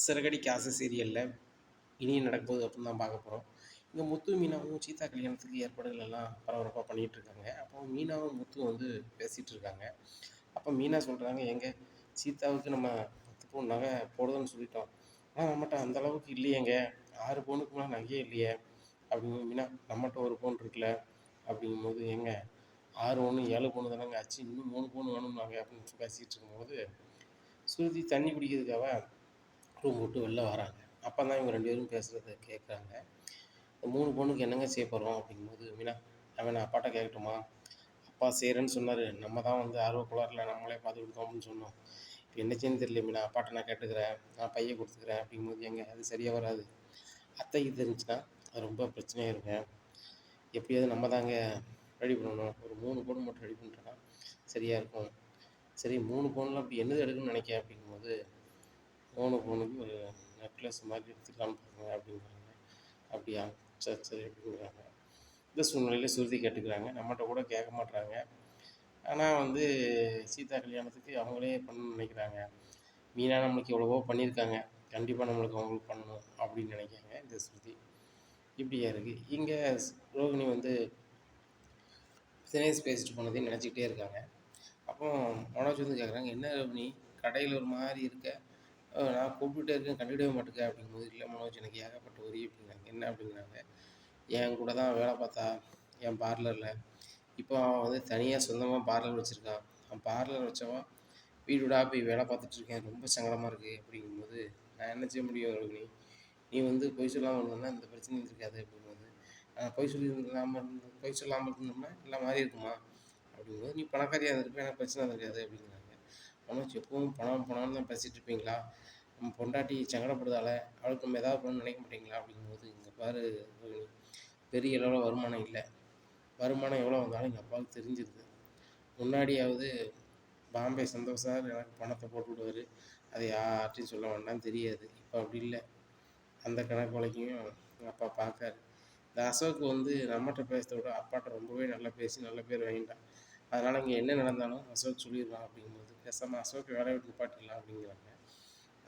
சிறகடிக்க ஆசை சீரியலில் இனி நடக்கப்போகுது அப்படின்னு தான் பார்க்க போகிறோம். இங்கே முத்து மீனாவும் சீதா கல்யாணத்துக்கு ஏற்பாடுகள் எல்லாம் பரபரப்பாக பண்ணிகிட்டு இருக்காங்க. அப்போ மீனாவும் முத்துவும் வந்து பேசிகிட்டு இருக்காங்க. அப்போ மீனா சொல்கிறாங்க, எங்க சீதாவுக்கு நம்ம 10 பவுன் நகை போடுதுன்னு சொல்லிட்டோம், ஆனால் நம்மகிட்ட அந்த அளவுக்கு இல்லையேங்க, 6 பவுனுக்கு மேலே நகையே இல்லையே அப்படிங்க. மீனா நம்மகிட்ட 1 பவுன் இருக்குல்ல அப்படிங்கும்போது, எங்க 6 ஒன்று 7 பவுன் தானேங்க ஆச்சு, இன்னும் 3 பவுன் வேணும்னாங்க அப்படின்னு பேசிகிட்டு இருக்கும்போது சுருதி தண்ணி குடிக்கிறதுக்காக ரூம் விட்டு வெளில வராங்க. அப்போ தான் இவங்க 2 பேரும் பேசுகிறத கேட்குறாங்க. இந்த 3 பவுனுக்கு என்னங்க செய்ய போகிறோம் அப்படிங்கும்போது, மீனா அவன் நான் அப்பாட்ட கேட்கட்டுமா, அப்பா செய்கிறேன்னு சொன்னார், நம்ம தான் வந்து ஆர்வக்கோளாறுல நம்மளே பார்த்து கொடுத்தோம் அப்படின்னு சொன்னோம். இப்போ என்ன செய்யணும்னு தெரியல மீனா, அப்பாட்ட நான் கேட்டுக்கிறேன், நான் பையை கொடுத்துக்கிறேன் அப்படிங்கும்போது, எங்க அது சரியாக வராது, அத்தைக்கு தெரிஞ்சுன்னா அது ரொம்ப பிரச்சனையாயிருங்க, எப்படியாவது நம்ம தாங்க ரெடி பண்ணணும், ஒரு 3 பவுன் மட்டும் ரெடி பண்ணிட்டோன்னா சரியாக இருக்கும். சரி 3 பவுனில் அப்படி என்னது எடுக்கணும்னு நினைக்கிறேன் அப்படிங்கும்போது, 3 பவுனுக்கு ஒரு நெக்லஸ் மாதிரி எடுத்துக்கலான்னு பாருங்க அப்படிங்கிறாங்க. அப்படியா, சரி சரி அப்படிங்கிறாங்க. இந்த சூழ்நிலையில் சுருதி கேட்டுக்கிறாங்க, நம்மகிட்ட கூட கேட்க மாட்றாங்க. ஆனால் வந்து சீதா கல்யாணத்துக்கு அவங்களே பண்ணணும்னு நினைக்கிறாங்க. மீனா நம்மளுக்கு எவ்வளவோ பண்ணியிருக்காங்க, கண்டிப்பாக நம்மளுக்கு அவங்களுக்கு பண்ணணும் அப்படின்னு நினைக்கிறாங்க இந்த ஸ்ருதி. இப்படியா இருக்குது. இங்கே ரோகிணி வந்து தினேஷ் பேசிட்டு போனதையும் நினச்சிக்கிட்டே இருக்காங்க. அப்போ மனோஜ் வந்து கேட்குறாங்க, என்ன ரோகிணி கடையில் ஒரு மாதிரி இருக்க, நான் கூப்பிட்டுட்டே இருக்கேன் கண்டுக்கிடவே மாட்டேங்க அப்படிங்கும்போது, இல்லை மனோஜ் எனக்கு ஏகப்பட்ட ஒரே அப்படிங்கிறாங்க. என்ன அப்படிங்கிறாங்க, என் கூட தான் வேலை பார்த்தா என் பார்லரில், இப்போ அவன் வந்து தனியாக சொந்தமாக பார்லர் வச்சுருக்கான், அவன் பார்லர் வச்சவன் வீடு வீடாக போய் வேலை பார்த்துட்ருக்கேன், ரொம்ப சங்கடமாக இருக்குது அப்படிங்கும்போது, நான் என்ன செய்ய முடியும் ரோகிணி, நீ வந்து பொய் சொல்லாமல் இருந்தோம்னா இந்த பிரச்சனையும் இருக்காது அப்படிங்கும்போது, பொய் சொல்லாமல் இருந்தோம்னா எல்லாம் மாறி இருக்குமா அப்படிங்கும்போது, நீ பணக்காரியாக இருந்திருப்ப எனக்கு பிரச்சனை இருக்காது அப்படிங்கிறாங்க. மனோஜ் எப்பவும் பணம் பணம்னு தான் பேசிகிட்டு இருப்பீங்களா, நம்ம பொண்டாட்டி சங்கடப்படுதால அவளுக்கு நம்ம ஏதாவது பண்ணணும்னு நினைக்க மாட்டீங்களா அப்படிங்கும்போது, இங்கே பாரு ரோகிணி, பெரிய அளவில் வருமானம் இல்லை, வருமானம் எவ்வளோ வந்தாலும் எங்கள் அப்பாவுக்கு தெரிஞ்சிருது, முன்னாடியாவது பாம்பே சந்தோஷ் சார் எனக்கு பணத்தை போட்டு விடுவார், அதை யார்ட்டையும் சொல்ல வேண்டாம் தெரியாது, இப்போ அப்படி இல்லை, அந்த கணக்கு வழக்கையும் எங்கள் அப்பா பார்க்காரு. இந்த அசோக் வந்து நம்மகிட்ட பேசுகிறத விட அப்பாட்ட ரொம்பவே நல்லா பேசி நல்ல பேர் வாங்கிட்டான், அதனால் இங்கே என்ன நடந்தாலும் அசோக் சொல்லிடுவான் அப்படிங்கும்போது, பேசாமல் அசோக் வேலையை விட்டு நிப்பாட்டிடலாம் அப்படிங்கிறாங்க.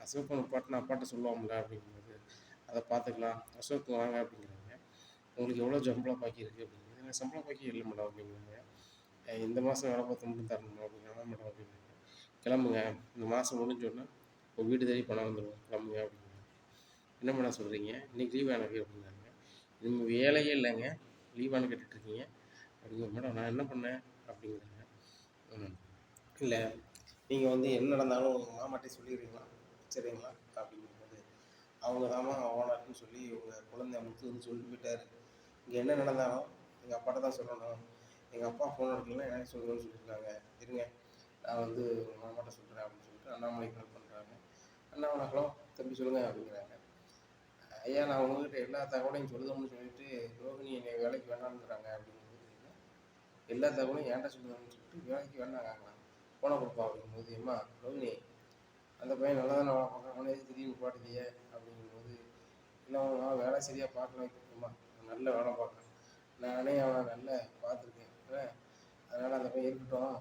அசோக் நிப்பாட்டினா அப்பாட்ட சொல்லுவாங்கள்ல அப்படிங்கும்போது, அதை பார்த்துக்கலாம், அசோக் வாங்க அப்படிங்கிறாங்க. உங்களுக்கு எவ்வளோ சம்பள பாக்கி இருக்குது அப்படிங்கிறது, எனக்கு சம்பள பாக்கி இல்லை மேடம் அப்படிங்கிறாங்க. இந்த மாதம் வேலை பார்த்து மட்டும் தரணுமா அப்படிங்கிறாங்க. மேடம் அப்படிங்கிறாங்க. கிளம்புங்க, இந்த மாதம் முடிஞ்சோடனே உங்கள் வீடு தேடி பணம் வந்துடும், கிளம்புங்க அப்படிங்கிறாங்க. என்ன மேடம் சொல்கிறீங்க, இன்றைக்கி லீவ் எனக்கு அப்படிங்கிறாங்க. இது வேலையே இல்லைங்க, லீவானு கேட்டுட்ருக்கீங்க அப்படிங்கிற. மேடம் நான் என்ன பண்ணேன் அப்படிங்கிறாங்க. இல்லை நீங்கள் வந்து என்ன நடந்தாலும் உங்கள் மாமாட்டே சொல்லிடுறீங்களா சரிங்களா அப்படிங்கும்போது, அவங்க தாம்மா ஓனர்னு சொல்லி உங்கள் குழந்தை முத்து வந்து சொல்லிட்டு போயிட்டார், இங்கே என்ன நடந்தாலும் எங்கள் அப்பாட்ட தான் சொல்லணும், எங்கள் அப்பா ஃபோன் எடுக்கலன்னா எனக்கு சொல்லணும்னு சொல்லியிருக்காங்க, இருங்க நான் வந்து உங்கள் மாமாட்ட சொல்கிறேன் அப்படின்னு சொல்லிட்டு அண்ணாமலை கால் பண்ணுறாங்க. அண்ணாமலை ஹலோ தம்பி சொல்லுங்கள் அப்படிங்கிறாங்க. ஐயா நான் உங்கள்கிட்ட எல்லா தகவலையும் சொல்லுதோம்னு சொல்லிட்டு ரோகிணி என்னை வேலைக்கு வேண்டாம்னுங்கிறாங்க அப்படிங்கும்போது, எல்லா தகவலையும் ஏன்ட்ட சொல்லுதோம்னு சொல்லிட்டு வேலைக்கு வேண்டாங்காங்களா, ஃபோனை கொடுப்பா அப்படிங்கும்போது, எம்மா ரோகிணி அந்த பையன் நல்லா தானே வேலை பார்க்குறான், அவனே திடீர்னு நிப்பாட்டுதியே அப்படிங்கும்போது, இல்லை அவன் வேலை சரியாக பார்க்கல வைக்கணுமா, நல்ல வேலை பார்க்குறான், நானே அவனை நல்லா பார்த்துருக்கேன், அதனால் அந்த பையன் இருக்கட்டும்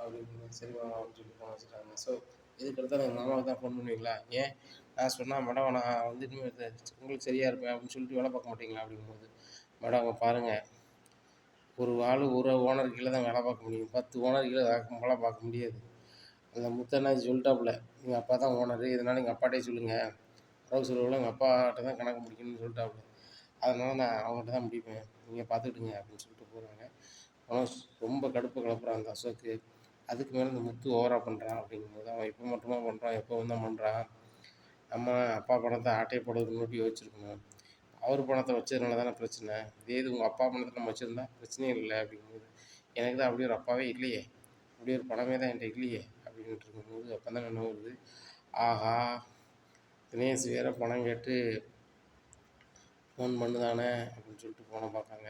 அப்படின்னு. சரி மாமா அப்படின்னு சொல்லி ஃபோன் வச்சுட்டாங்க. ஸோ இதுக்கடுத்து எங்கள் மாமாவுக்கு தான் ஃபோன் பண்ணுவீங்களா, ஏன் நான் சொன்னால் மேடம் நான் வந்து இனிமேல் உங்களுக்கு சரியாக இருப்பேன் அப்படின்னு சொல்லிட்டு வேலை பார்க்க மாட்டீங்களா அப்படிங்கும்போது, மேடம் அவங்க பாருங்கள், ஒரு ஆள் ஒரு ஓனர் கீழே தான் வேலை பார்க்க முடியும், 10 ஓனர் கீழே வேலை பார்க்க முடியாது. அந்த முத்தண்ணாச்சி சொல்லிட்டாப்புல, எங்கள் அப்பா தான் ஓனரு, இதனால் எங்கள் அப்பாட்டே சொல்லுங்கள், வரவு செலவில் எங்கள் அப்பாட்ட தான் கணக்கு முடிக்கணும்னு சொல்லிட்டாப்புல, அதனால் நான் அவங்ககிட்ட தான் முடிப்பேன், நீங்கள் பார்த்துக்கிட்டுங்க அப்படின்னு சொல்லிட்டு போகிறாங்க. மனோஜ் ரொம்ப கடுப்பு கிளப்புறான் அந்த அசோக்கு. அதுக்கு மேலே இந்த முத்து ஓவராக பண்ணுறான் அப்படிங்கும்போது, அவன் இப்போ மட்டுமா பண்ணுறான், எப்போ தான் பண்ணுறான், நம்ம அப்பா பணத்தை ஆட்டையை போடுறதுக்கு முன்னாடி யோசிச்சிருக்கணும், அவர் பணத்தை வச்சதுனால தானே பிரச்சனை, இதே இது உங்கள் அப்பா பணத்தை நம்ம வச்சுருந்தா பிரச்சனையே இல்லை அப்படிங்கும்போது, எனக்கு தான் அப்படி ஒரு அப்பாவே இல்லையே, அப்படி ஒரு பணமே தான் என்கிட்ட இல்லையே அப்படின்ட்டு இருக்கும்போது, அப்போ தான் என்ன வருது, ஆஹா தினேஷ் வேறு பணம் கேட்டு ஃபோன் பண்ணுதானே அப்படின்னு சொல்லிட்டு ஃபோனை பார்க்காங்க.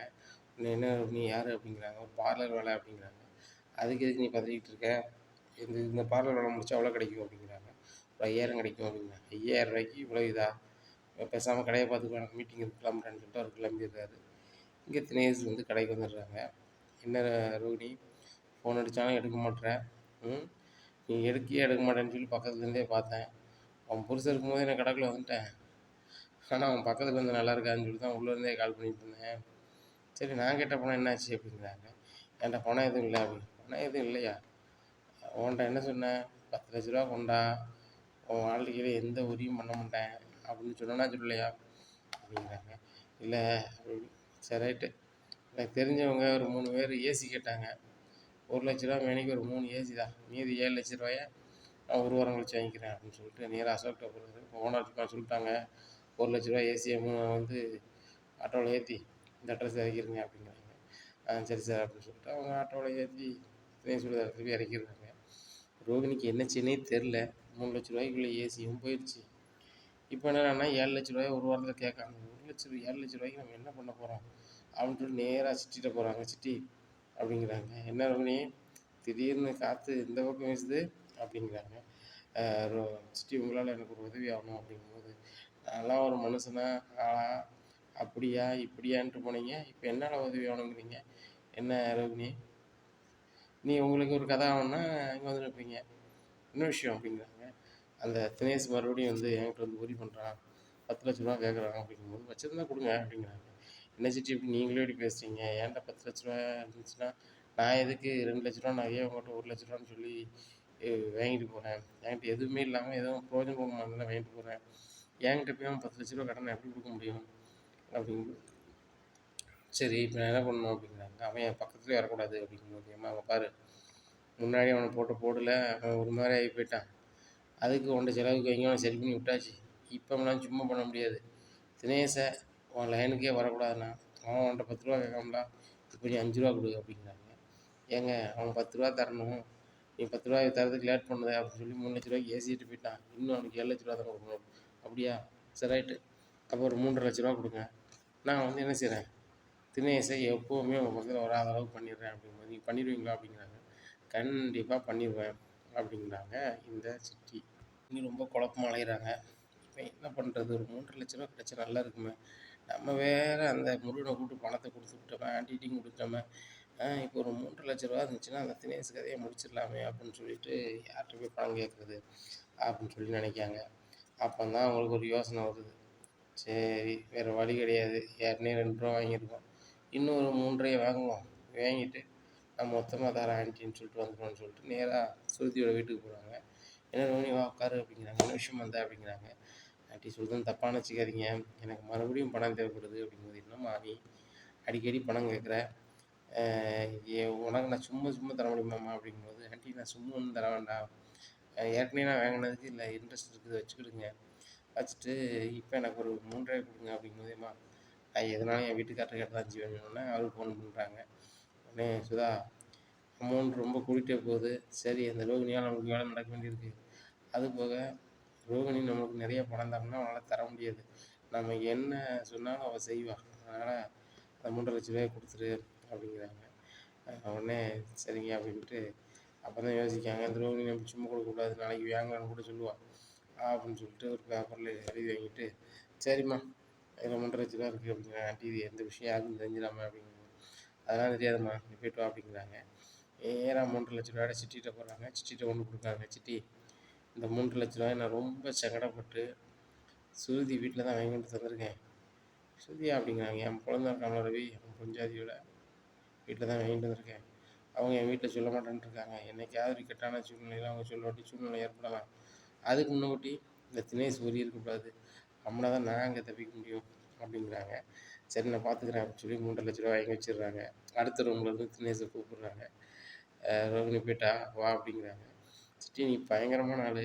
என்ன நீ யார் அப்படிங்கிறாங்க, ஒரு பார்லர் வேலை அப்படிங்கிறாங்க. அதுக்கு எதுக்கு நீ பதறிக்கிட்டு இருக்க, இந்த பார்லர் வேலை முடிச்சா எவ்வளோ கிடைக்கும் அப்படிங்கிறாங்க. ஒரு 5000 கிடைக்கும் அப்படிங்கிறாங்க. 5000 ரூபாய்க்கு இவ்வளோ இதா, பேசாமல் கடையை பார்த்துக்கலாம், எனக்கு மீட்டிங் இருக்கு கிளம்புறேன்னு சொல்லிட்டு அவர் கிளம்பிடுறாரு. இங்கே தினேஷ் வந்து கடைக்கு வந்துடுறாங்க. என்ன ரோகிணி ஃபோன் அடித்தாலும் எடுக்க மாட்டேற, நீ எடுக்க மாட்டேன்னு சொல்லி பக்கத்துலேருந்தே பார்த்தேன், அவன் புருஷன் இருக்கும்போதே நான் கடைக்குள்ள வந்துட்டேன். ஆனா அவன் பக்கத்துல இருந்து நல்லா இருக்காதுன்னு சொல்லிட்டு தான் உள்ள இருந்தே கால் பண்ணிட்டு இருந்தேன். சரி நான் கேட்ட பணம் என்னாச்சு அப்படிங்கிறாங்க. என்ட்ட பணம் எதுவும் இல்லை அப்படின்னு. பணம் எதுவும் இல்லையா? உன்ட்ட என்ன சொன்னேன்? 10,00,000 கொண்டா, உன் வாழ்க்கையில எந்த உதவியும் பண்ண மாட்டேன் அப்படின்னு சொன்னேனா சொல்லலையா அப்படிங்கிறாங்க. இல்லை அப்படி. சரி ரைட்டு. எனக்கு தெரிஞ்சவங்க ஒரு 3 பேர் ஏசி கேட்டாங்க. 1,00,000 மேனிக்கு ஒரு 3 ஏசி தான். மீதி 7,00,000 நான் ஒரு வாரம் கழிச்சு வாங்கிக்கிறேன் அப்படின்னு சொல்லிட்டு நேராக அசோக் போகிறாரு. ஓனர் சொல்லிட்டாங்க, 1,00,000 ஏசியை வந்து ஆட்டோவில் ஏற்றி இந்த அட்ரஸ் இறக்கிருங்க அப்படிங்கிறாங்க. சரி சார் அப்படின்னு சொல்லிட்டு அவங்க ஆட்டோவில் ஏற்றி சுடிதாரத்தில் போய் இறக்கிடுறாங்க. ரோகிணிக்கு என்ன செய்யனே தெரில. 3,00,000 ஏசியும் போயிடுச்சு. இப்போ என்னன்னா 7,00,000 ஒரு வாரத்தில் கேட்காங்க. 7,00,000 நம்ம என்ன பண்ண போகிறோம் அப்படின்னு சொல்லி நேராக சிட்டிகிட்ட போகிறாங்க. சிட்டி அப்படிங்கிறாங்க, என்ன ரோகிணி திடீர்னு காற்று இந்த பக்கம் வீசுது அப்படிங்கிறாங்க. சிட்டி உங்களால் எனக்கு ஒரு உதவி ஆகணும் அப்படிங்கும்போது, நான்லாம் ஒரு மனுஷனா ஆளா அப்படியா இப்படியான்ட்டு போனீங்க, இப்போ என்னால் உதவி ஆகணுங்கிறீங்க, என்ன ரோகிணி நீ உங்களுக்கு ஒரு கதை ஆகணும்னா இங்கே வந்து நிற்பீங்க, என்ன விஷயம் அப்படிங்கிறாங்க. அந்த தினேஷ் மறுபடியும் வந்து என்கிட்ட வந்து உதவி பண்ணுறான், 10,00,000 கேட்குறான் அப்படிங்கும்போது வச்சுருந்தா கொடுங்க அப்படிங்கிறாங்க. என்ன சிட்டி இப்படி நீங்களே இப்படி பேசுகிறீங்க, ஏன்ட்ட 10,00,000 இருந்துச்சுன்னா நான் எதுக்கு 2,00,000 நகையை உங்கள்கிட்ட 1,00,000 சொல்லி வாங்கிட்டு போகிறேன்? என்கிட்ட எதுவுமே இல்லாமல் எதுவும் பிரயோஜனமாக இருந்தால் வாங்கிட்டு போகிறேன். என்கிட்ட போய் அவன் 10,00,000 கடனை எப்படி கொடுக்க முடியும் அப்படிங்கும்போது, சரி இப்போ நான் என்ன பண்ணணும் அப்படிங்கிறாங்க. அவன் என் பக்கத்துலேயே வரக்கூடாது அப்படிங்கும்போது, ஏம்மா அவன் பாரு முன்னாடி அவனை போடல, அவன் ஒரு மாதிரி ஆகி போயிட்டான், அதுக்கு உன்ட்ட செலவுக்கு வாங்கி அவனை சரி பண்ணி விட்டாச்சு, இப்போ அவனால் சும்மா பண்ண முடியாது. தினேஷை உன் லைனுக்கே வரக்கூடாதுண்ணா, அவன் உன்ட்ட 10 ரூபா கேட்காமலா, இப்போ நீ 5 ரூபா கொடு அப்படிங்கிறாங்க. ஏங்க அவன் 10 ரூபா தரணும், நீ 10 ரூபாய் தரதுக்கு லேட் பண்ணுத அப்படின்னு சொல்லி 3,00,000 ஏசிட்டு போயிட்டான், இன்னும் அவனுக்கு 7,00,000 தான் கொடுக்கணும். அப்படியா, சரி ரைட்டு, அப்போ ஒரு 3,50,000 கொடுங்க, நான் வந்து என்ன செய்கிறேன், தினேஷை எப்போவுமே உங்கள் பக்கத்தில் வராத அளவுக்கு பண்ணிடுறேன் அப்படிங்கும்போது, நீங்கள் பண்ணிடுவீங்களா அப்படிங்கிறாங்க. கண்டிப்பாக பண்ணிடுவேன் அப்படிங்கிறாங்க இந்த சிட்டி. இங்கே ரொம்ப குழப்பமாக அலைகிறாங்க. இப்போ என்ன பண்ணுறது, ஒரு 3,50,000 கிடச்சா நல்லா இருக்குமே, நம்ம வேறு அந்த முருகனை கூப்பிட்டு பணத்தை கொடுத்து விட்டோமே, ஆண்டிகிட்டையும் கொடுத்தோமே, இப்போ ஒரு 3,00,000 இருந்துச்சுன்னா அந்த தினேஷ் கதையை முடிச்சிடலாமே அப்படின்னு சொல்லிட்டு யார்கிட்ட போய் பணம் கேட்குறது அப்படின்னு சொல்லி நினைக்காங்க. அப்போ தான் அவங்களுக்கு ஒரு யோசனை வருது, சரி வேறு வழி கிடையாது, ஏற்கனவே 2 ரூபா வாங்கியிருக்கோம், இன்னும் ஒரு 3.5 வாங்குவோம், வாங்கிட்டு நான் மொத்தமாக தரேன் ஆண்டின்னு சொல்லிட்டு வந்துடுவோம்னு சொல்லிட்டு நேராக சுருதியோட வீட்டுக்கு போகிறாங்க. என்ன ரோனி வா உட்காரு அப்படிங்கிறாங்க. என்ன விஷயம் வந்தா அப்படிங்கிறாங்க. ஆண்டி சொல்கிறது தப்பாக நினச்சிக்காதீங்க, எனக்கு மறுபடியும் பணம் தேவைப்படுது அப்படிங்கும்போது, என்னம்மா நீ அடிக்கடி பணம் கேட்குற, உனக்கு நான் சும்மா சும்மா தர முடியுமாம்மா அப்படிங்கும்போது, ஆண்டி நான் சும்மா ஒன்றும் தர வேண்டாம், ஏற்கனவே நான் வாங்கினதுக்கு இல்லை இன்ட்ரெஸ்ட் இருக்குது வச்சுக்கிடுங்க, வச்சுட்டு இப்போ எனக்கு ஒரு 3.5 கொடுங்க அப்படிங்கும்போதேம்மா, நான் எதனாலும் என் வீட்டுக்காரர் கேட்டு தான் செய்வேன்னு அவருக்கு ஃபோன் பண்ணுறாங்க. உடனே சுதா அமௌண்ட் ரொம்ப கூட்டிகிட்டே போகுது, சரி அந்த ரோகிணியால் நமக்கு வேலை நடக்க வேண்டியிருக்கு, அது போக ரோகிணி நம்மளுக்கு நிறைய பணம் தரணும்னா அவனால் தர முடியாது, நம்ம என்ன சொன்னாலும் அவள் செய்வாள், அதனால் அந்த 3,50,000 கொடுத்துரு அப்படிங்கிறாங்க. உடனே சரிங்க அப்படின்ட்டு அப்போ தான் யோசிக்காங்க, இந்த ரோகிணி நம்ம சும்மா கொடுக்கக்கூடாது, நாளைக்கு வாங்கலான்னு கூட சொல்லுவாள் அப்படின்னு சொல்லிட்டு ஒரு பேப்பரில் எழுதி வாங்கிட்டு, சரிம்மா இதில் 3,50,000 இருக்குது அப்படிங்கிறாங்க. ஆண்டி இது எந்த விஷயம் யாருக்கும் தெரிஞ்சிடாமல் அப்படிங்கிறாங்க. அதெல்லாம் தெரியாதும்மா நீ போய்ட்டு வா அப்படிங்கிறாங்க. நேராக 3,00,000 சிட்டிகிட்ட போகிறாங்க. சிட்டிகிட்ட கொண்டு கொடுக்குறாங்க. சிட்டி இந்த 3,00,000 நான் ரொம்ப சங்கடப்பட்டு சுருதி வீட்டில் தான் வாங்கி கொண்டு தந்திருக்கேன். சுருதியா அப்படிங்கிறாங்க. என் குழந்தை இருக்காங்களா ரவி, என் பொஞ்சாதியோட வீட்டில் தான் வாங்கிட்டு வந்திருக்கேன், அவங்க என் வீட்டில் சொல்ல மாட்டேன்ட்டு இருக்காங்க, என்னைக்காவது கெட்டான சூழ்நிலையில் அவங்க சொல்ல வேண்டிய சூழ்நிலை ஏற்படலாம், அதுக்கு முன்னக்கூட்டி இந்த தினேஷ் ஒரி இருக்கக்கூடாது, அப்படின்னா தான் நான் அங்கே தப்பிக்க முடியும் அப்படிங்கிறாங்க. சரி நான் பார்த்துக்கிறேன் அப்படின்னு சொல்லி 3,00,000 வாங்கி வச்சிடுறாங்க. அடுத்த ரூம்லேருந்து தினேஷை கூப்பிட்றாங்க. ரோகிணி போயிட்டா வா அப்படிங்கிறாங்க. சிட்டி நீ பயங்கரமான ஆள்,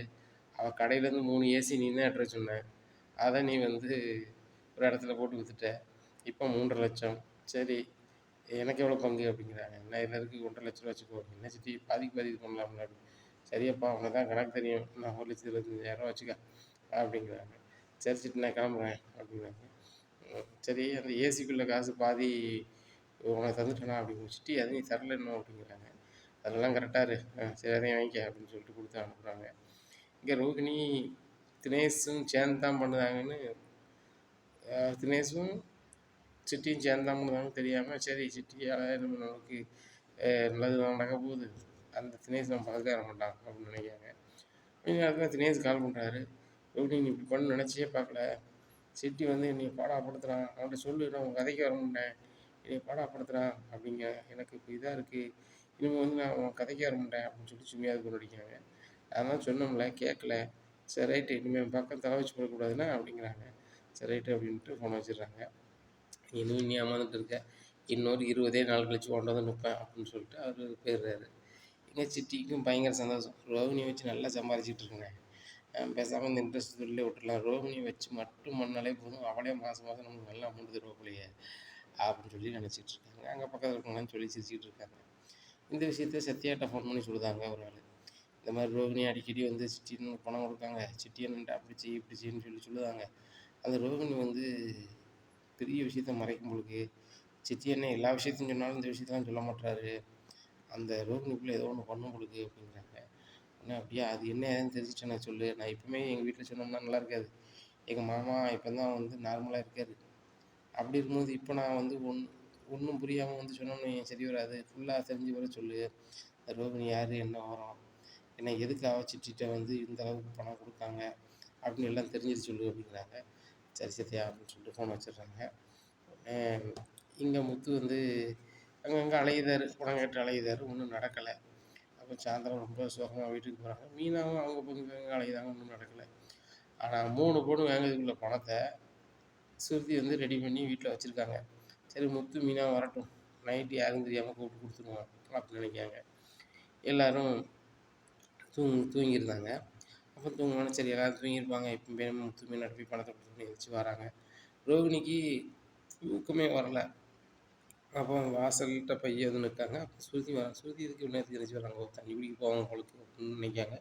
அவள் கடையிலேருந்து 3 ஏசி நீ தான் எடுத்துகிட்டு சொன்னேன், அதை நீ வந்து ஒரு இடத்துல போட்டு விற்றுட்ட, இப்போ 3,50,000, சரி எனக்கு எவ்வளோ பங்கு அப்படிங்கிறாங்க. என்ன இதில் இருக்குது 1,50,000 வச்சுக்கோ, என்ன சிட்டி பாதிக்கு பாதி இது பண்ணலாம்ல அப்படின்னு. சரியப்பா அவனுக்கு தான் கணக்கு தெரியும், நான் 1,25,000 வச்சுக்க அப்படிங்கிறாங்க. சரி சிட்டி நான் கிளம்புறேன் அப்படிங்கிறாங்க. சரி அந்த ஏசிக்குள்ளே காசு பாதி உனக்கு தந்துட்டேனா அப்படிங்கிற. சிட்டி அதை நீ தரல இன்னும் அப்படிங்கிறாங்க. அதெல்லாம் கரெக்டாக இரு, சரி அதையும் வாங்கிக்க அப்படின்னு சொல்லிட்டு கொடுத்து அனுப்புகிறாங்க. இங்கே ரோகிணி தினேஷும் சேர்ந்து தான் பண்ணுதாங்கன்னு, தினேஷும் சிட்டியும் சேர்ந்து தான் பண்ணுதாங்கன்னு தெரியாமல், சரி சிட்டியால் நம்ம நமக்கு நல்லது நடக்க போகுது, அந்த தினேஷ் நம்ம பக்கத்தில் வர மாட்டான் அப்படின்னு நினைக்கிறாங்க. கொஞ்ச நேரத்தில் தினேஷ் கால் பண்ணுறாரு, ரோகிணி நீ இப்படி பண்ண நினச்சியே பார்க்கல. சிட்டி வந்து என்னைய பாடாப்படுத்துறான். அவன்கிட்ட சொல்லு நான் உன் கதைக்கு வரமாட்டேன். என்னைய பாடாப்படுத்துறான் அப்படிங்க. எனக்கு இப்போ இதாக இருக்குது. இனிமேல் வந்து நான் உன் கதைக்கு வரமாட்டேன் அப்படின்னு சொல்லி சும்மையாவது கொண்டு அடிக்கிறாங்க. அதான் சொன்னோம்ல கேட்கல. சரி ரைட்டு இனிமேல் பக்கம் தலை வச்சு போடக்கூடாதுன்னா அப்படிங்கிறாங்க. சரி ரைட்டு அப்படின்ட்டு ஃபோனை வச்சிடுறாங்க. இன்னும் நீ ஏமாந்துட்டு இருக்க. இன்னொரு 20 நாள் கழிச்சு கொண்டு வந்து நிற்பேன் அப்படின்னு சொல்லிட்டு அவர் போயிடுறாரு. எங்கள் சிட்டிக்கும் பயங்கர சந்தோஷம். ரோகிணியை வச்சு நல்லா சம்பாதிச்சிட்டு இருக்கேங்க. பேசாமல் இந்த இன்ட்ரெஸ்ட் தொழிலே விட்டுடலாம். ரோகிணியை வச்சு மட்டும் பண்ணாலே போதும். அவளே மாதம் மாதம் நமக்கு நல்லா அமௌண்ட் தருவா போலயே அப்படின்னு சொல்லி நினச்சிட்டு இருக்காங்க. அங்கே பக்கத்தில் இருக்கவங்களாம் சொல்லி சிரிச்சிட்டு இருக்காங்க. இந்த விஷயத்த சத்யாட்ட ஃபோன் பண்ணி சொல்லுதாங்க ஒரு ஆள். இந்த மாதிரி ரோகிணி அடிக்கடி வந்து சிட்டின்னு பணம் கொடுக்காங்க. சிட்டின்னு அப்படி செய்ய இப்படி செய்யன்னு சொல்லி சொல்லுதாங்க. அந்த ரோகிணி வந்து பெரிய விஷயத்த மறைக்கும் பொழுது சித்தி என்ன எல்லா விஷயத்தையும் சொன்னாலும் இந்த விஷயத்தெல்லாம் சொல்ல மாட்டாரு. அந்த ரோகிணிக்குள்ளே ஏதோ ஒன்று பண்ணும் பொழுது அப்படிங்கிறாங்க. என்ன அப்படியா அது என்ன ஏதுன்னு தெரிஞ்சுட்டு எனக்கு சொல்லு. நான் இப்போவுமே எங்கள் வீட்டில் சொன்னோம்னா நல்லா இருக்காது. எங்கள் மாமா இப்போ தான் வந்து நார்மலாக இருக்கார். அப்படி இருக்கும்போது இப்போ நான் வந்து ஒன்றும் புரியாமல் வந்து சொன்னோம்னு சரி வராது. ஃபுல்லாக தெரிஞ்சு வர சொல்லு. இந்த ரோகிணி யார் என்ன வரோம் என்ன எதுக்காக சிட்டிகிட்ட வந்து இந்த அளவுக்கு பணம் கொடுத்தாங்க அப்படின்னு எல்லாம் தெரிஞ்சுட்டு சொல்லு அப்படிங்கிறாங்க. சரி சத்யா அப்படின்னு சொல்லிட்டு ஃபோன் வச்சிடுறாங்க. இங்கே முத்து வந்து அங்கங்கே அலையுதார். பணம் கேட்டு அலையுதார். ஒன்றும் நடக்கலை. அப்போ சாயந்தரம் ரொம்ப சோகமாக வீட்டுக்கு போகிறாங்க. மீனாவும் அவங்க பங்கு அலையுதாங்க. ஒன்றும் நடக்கலை. ஆனால் 3 பொண்ணு வாங்குறதுக்குள்ள பணத்தை சுருதி வந்து ரெடி பண்ணி வீட்டில் வச்சுருக்காங்க. சரி முத்து மீனா வரட்டும். நைட்டு யாரும் தெரியாமல் கூப்பிட்டு கொடுத்துருவோம் அப்படின்னு நினைக்காங்க. எல்லோரும் தூங்கியிருந்தாங்க. அப்போ தூங்குவானு சரி எல்லோரும் தூங்கியிருப்பாங்க. இப்போ முத்து மீன் போய் பணத்தை கொடுத்துட்டு எழுந்திரிச்சு வராங்க. ரோகிணிக்கு தூக்கமே வரல. அப்போ வாசல்கிட்ட பையன் வந்து நிற்காங்க. அப்போ ஸ்ருதி வராங்க. ஸ்ருதி இதுக்கு நேரத்துக்கு எழுந்திரிச்சு வராங்க. தண்ணி குடிக்க போவாங்க போலுக்கு அப்படின்னு நினைக்காங்க.